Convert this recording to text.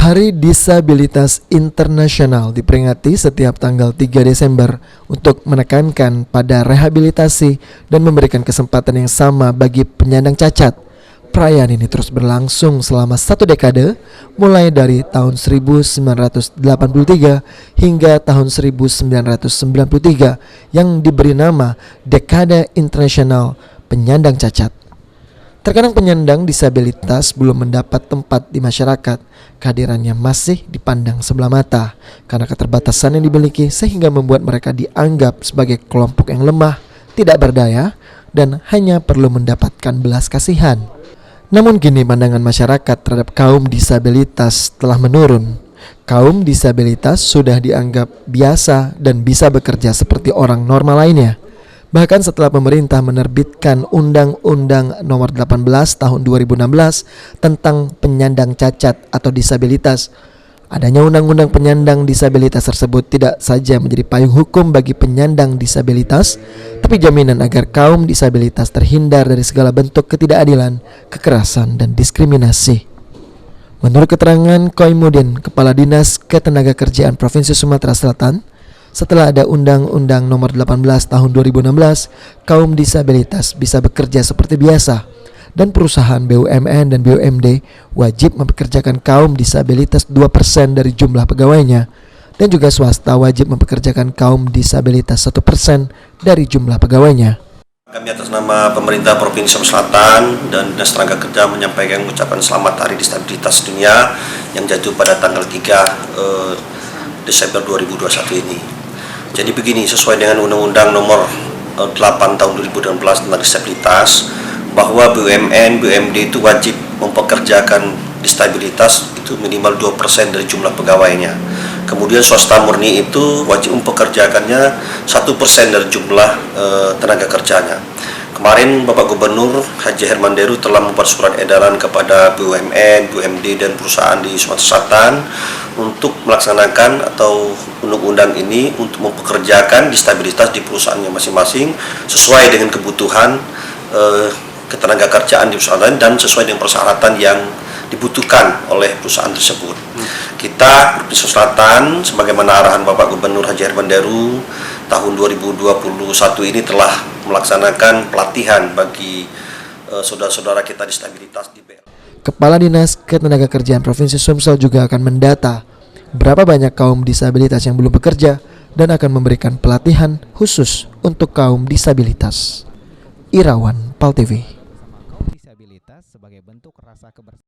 Hari Disabilitas Internasional diperingati setiap tanggal 3 Desember untuk menekankan pada rehabilitasi dan memberikan kesempatan yang sama bagi penyandang cacat. Perayaan ini terus berlangsung selama 1 dekade, mulai dari tahun 1983 hingga tahun 1993 yang diberi nama Dekade Internasional Penyandang Cacat. Terkadang penyandang disabilitas belum mendapat tempat di masyarakat. Kehadirannya masih dipandang sebelah mata karena keterbatasan yang dimiliki, sehingga membuat mereka dianggap sebagai kelompok yang lemah, tidak berdaya, dan hanya perlu mendapatkan belas kasihan. Namun kini pandangan masyarakat terhadap kaum disabilitas telah menurun. Kaum disabilitas sudah dianggap biasa dan bisa bekerja seperti orang normal lainnya. Bahkan setelah pemerintah menerbitkan Undang-Undang Nomor 18 Tahun 2016 tentang penyandang cacat atau disabilitas, adanya Undang-Undang Penyandang Disabilitas tersebut tidak saja menjadi payung hukum bagi penyandang disabilitas, tapi jaminan agar kaum disabilitas terhindar dari segala bentuk ketidakadilan, kekerasan, dan diskriminasi. Menurut keterangan Koimudin, Kepala Dinas Ketenagakerjaan Provinsi Sumatera Selatan, setelah ada Undang-Undang Nomor 18 Tahun 2016, kaum disabilitas bisa bekerja seperti biasa, dan perusahaan BUMN dan BUMD wajib mempekerjakan kaum disabilitas 2% dari jumlah pegawainya, dan juga swasta wajib mempekerjakan kaum disabilitas 1% dari jumlah pegawainya. Kami atas nama pemerintah Provinsi Sumatera Selatan dan Dinas Tenaga Kerja menyampaikan ucapan selamat Hari Disabilitas Dunia yang jatuh pada tanggal 3 Desember 2021 ini. Jadi begini, sesuai dengan Undang-Undang Nomor 8 Tahun 2016 tentang disabilitas, bahwa BUMN, BUMD itu wajib mempekerjakan disabilitas itu minimal 2% dari jumlah pegawainya. Kemudian swasta murni itu wajib mempekerjakannya 1% dari jumlah tenaga kerjanya. Kemarin Bapak Gubernur Haji Hermanderu telah membuat surat edaran kepada BUMN, BUMD, dan perusahaan di Sumatera Selatan untuk melaksanakan atau undang-undang ini untuk mempekerjakan disabilitas di perusahaannya masing-masing sesuai dengan kebutuhan ketenaga kerjaan di perusahaan dan sesuai dengan persyaratan yang dibutuhkan oleh perusahaan tersebut. Kita Provinsi Selatan sebagaimana arahan Bapak Gubernur Haji Hermanderu tahun 2021 ini telah melaksanakan pelatihan bagi saudara-saudara kita disabilitas di BL. Kepala Dinas Ketenagakerjaan Provinsi Sumsel juga akan mendata berapa banyak kaum disabilitas yang belum bekerja dan akan memberikan pelatihan khusus untuk kaum disabilitas. Irawan, PAL TV. Disabilitas sebagai bentuk rasa kebersamaan.